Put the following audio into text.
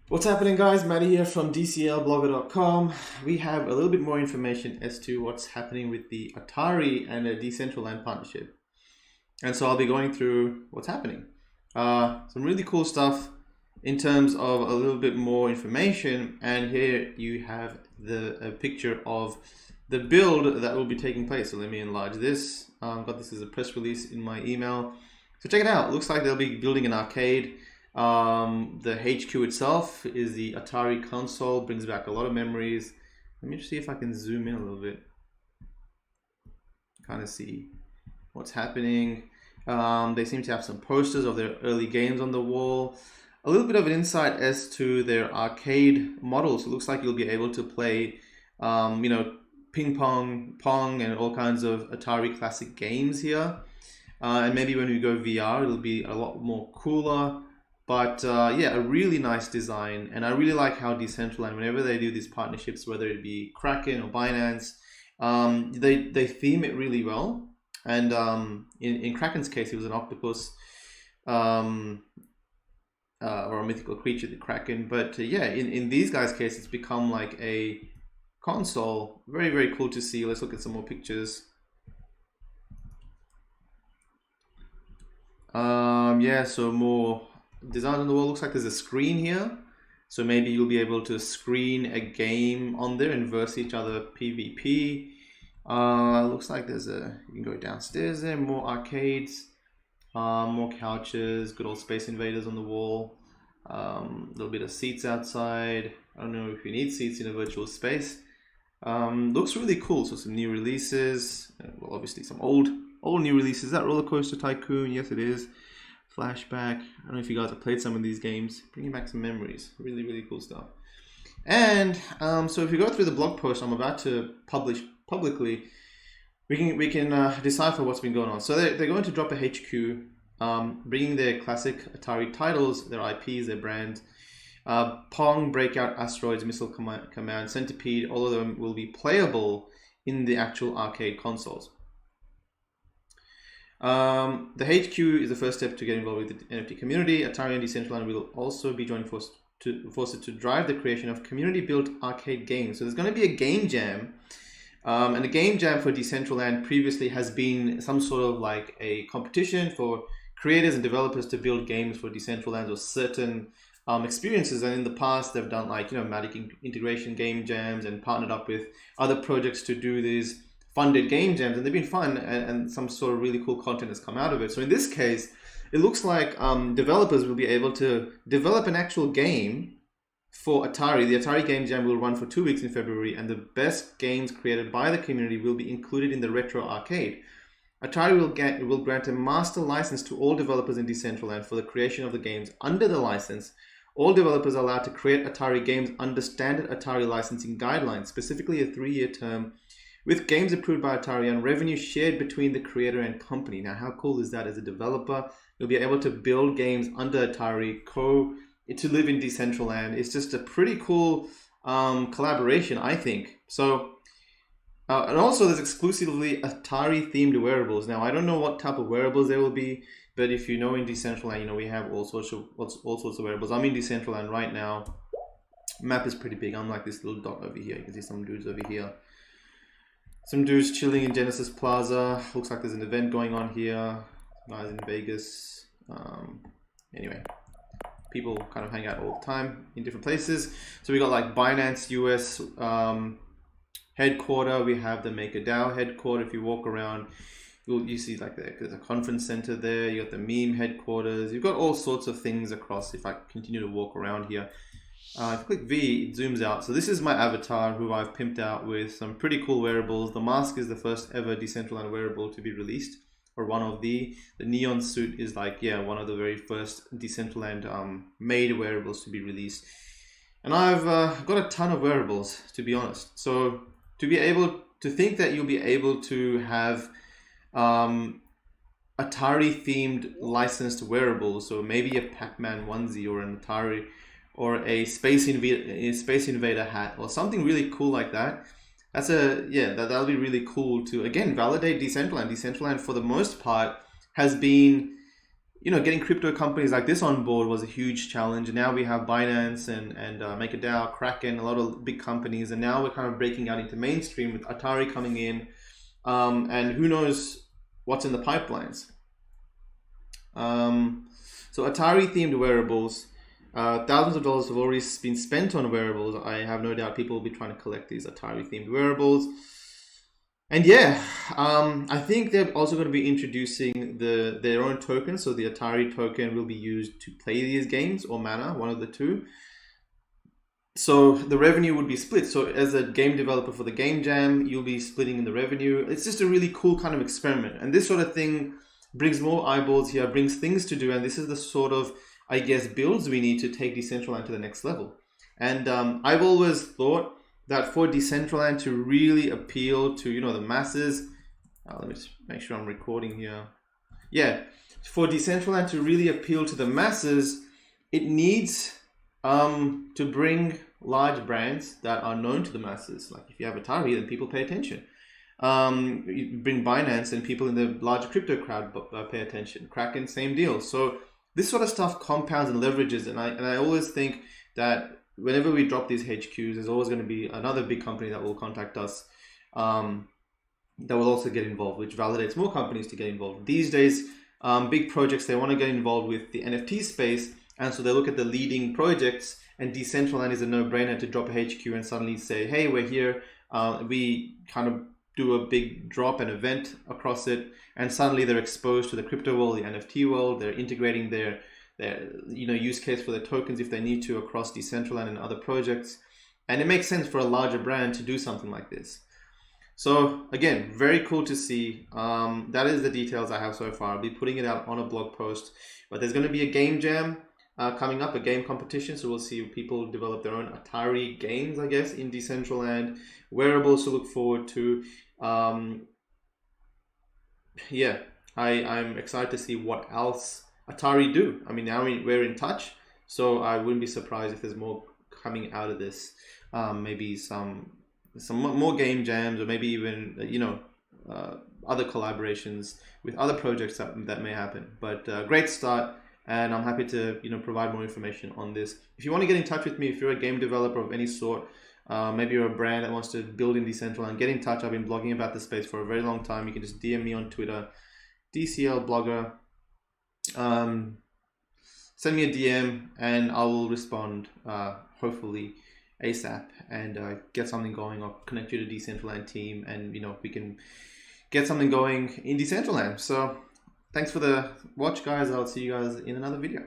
What's happening, guys? Matty here from DCLblogger.com. We have a little bit more information as to what's happening with the Atari and the Decentraland partnership. And so I'll be going through what's happening. Some really cool stuff in terms of a little bit more information. And here you have a picture of the build that will be taking place. So let me enlarge this. Got this as a press release in my email. So check it out. It looks like they'll be building an arcade. The HQ itself is the Atari console, brings back a lot of memories. Let me just see if I can zoom in a little bit. Kind of see what's happening. They seem to have some posters of their early games on the wall. A little bit of an insight as to their arcade models. It looks like you'll be able to play, ping pong, pong, and all kinds of Atari classic games here. And maybe when we go VR, it'll be a lot more cooler. But yeah, a really nice design, and I really like how Decentraland, whenever they do these partnerships, whether it be Kraken or Binance, they theme it really well. And in Kraken's case, it was an octopus or a mythical creature, the Kraken. But yeah, in these guys' case, it's become like a console. Very, very cool to see. Let's look at some more pictures. Yeah, so more design on the wall. Looks like there's a screen here, so maybe you'll be able to screen a game on there and verse each other PvP. Looks like you can go downstairs there, more arcades, more couches, good old Space Invaders on the wall, a little bit of seats outside. I don't know if you need seats in a virtual space. Looks really cool. So some new releases, well, obviously some old new releases. That Roller Coaster Tycoon, yes it is. Flashback. I don't know if you guys have played some of these games. Bringing back some memories. Really, really cool stuff. And so if you go through the blog post I'm about to publish publicly, we can decipher what's been going on. So they're going to drop a HQ, bringing their classic Atari titles, their IPs, their brands. Pong, Breakout, Asteroids, Missile Command, Centipede, all of them will be playable in the actual arcade consoles. The HQ is the first step to get involved with the NFT community. Atari and Decentraland will also be joining forces to drive the creation of community-built arcade games. So there's going to be a game jam, and a game jam for Decentraland previously has been some sort of like a competition for creators and developers to build games for Decentraland or certain experiences. And in the past, they've done like Matic integration game jams and partnered up with other projects to do these funded game jams, and they've been fun, and some sort of really cool content has come out of it. So in this case, it looks like developers will be able to develop an actual game for Atari. The Atari Game Jam will run for 2 weeks in February, and the best games created by the community will be included in the retro arcade. Atari will grant a master license to all developers in Decentraland for the creation of the games. Under the license, all developers are allowed to create Atari games under standard Atari licensing guidelines, specifically a 3-year term, with games approved by Atari and revenue shared between the creator and company. Now, how cool is that? As a developer, you'll be able to build games under Atari, to live in Decentraland. It's just a pretty cool collaboration, I think. So, and also there's exclusively Atari-themed wearables. Now, I don't know what type of wearables there will be, but if you know in Decentraland, we have all sorts of wearables. I'm in Decentraland right now. Map is pretty big. I'm like this little dot over here. You can see some dudes over here. Some dudes chilling in Genesis Plaza. Looks like there's an event going on here. Guys in Vegas. Anyway, people kind of hang out all the time in different places. So we got like Binance US headquarter. We have the MakerDAO headquarter. If you walk around, you see like there's a conference center there. You got the meme headquarters. You've got all sorts of things across. If I continue to walk around here. If I click V, it zooms out. So this is my avatar who I've pimped out with some pretty cool wearables. The mask is the first ever Decentraland wearable to be released, or one of the neon suit is like, one of the very first Decentraland made wearables to be released. And I've got a ton of wearables, to be honest. So to be able to think that you'll be able to have Atari themed licensed wearables, so maybe a Pac-Man onesie or an Atari or a Space Invader hat or something really cool like that. That'll be really cool to again validate Decentraland. Decentraland for the most part has been getting crypto companies like this on board was a huge challenge. And now we have Binance and MakerDAO, Kraken, a lot of big companies, and now we're kind of breaking out into mainstream with Atari coming in, and who knows what's in the pipelines. So Atari themed wearables, thousands of dollars have already been spent on wearables. I have no doubt people will be trying to collect these Atari themed wearables. And yeah, I think they're also going to be introducing their own token. So the Atari token will be used to play these games, or Mana, one of the two. So the revenue would be split. So as a game developer for the Game Jam, you'll be splitting in the revenue. It's just a really cool kind of experiment. And this sort of thing brings more eyeballs here, brings things to do. And this is the sort of, I guess, builds we need to take Decentraland to the next level. And I've always thought that for Decentraland to really appeal to, the masses, let me just make sure I'm recording here. Yeah, for Decentraland to really appeal to the masses, it needs to bring large brands that are known to the masses. Like if you have Atari, then people pay attention. You bring Binance, and people in the larger crypto crowd pay attention. Kraken, same deal. So this sort of stuff compounds and leverages, and I always think that whenever we drop these HQs, there's always going to be another big company that will contact us, that will also get involved, which validates more companies to get involved. These days, big projects, they want to get involved with the NFT space, and so they look at the leading projects, and Decentraland is a no-brainer to drop a HQ and suddenly say, hey, we're here. We kind of do a big drop, an event across it, and suddenly they're exposed to the crypto world, the NFT world. They're integrating their use case for the tokens if they need to across Decentraland and other projects. And it makes sense for a larger brand to do something like this. So again, very cool to see. That is the details I have so far. I'll be putting it out on a blog post, but there's going to be a game jam coming up, a game competition. So we'll see people develop their own Atari games, I guess, in Decentraland. Wearables to look forward to. Yeah, I'm excited to see what else Atari do. I mean, now we're in touch, so I wouldn't be surprised if there's more coming out of this. Maybe some more game jams, or maybe even other collaborations with other projects that may happen. But great start, and I'm happy to provide more information on this. If you want to get in touch with me, if you're a game developer of any sort, maybe you're a brand that wants to build in Decentraland, get in touch. I've been blogging about this space for a very long time. You can just DM me on Twitter, DCL Blogger. Send me a DM and I will respond, hopefully ASAP, and get something going. I'll connect you to Decentraland team, and we can get something going in Decentraland. So thanks for the watch, guys. I'll see you guys in another video.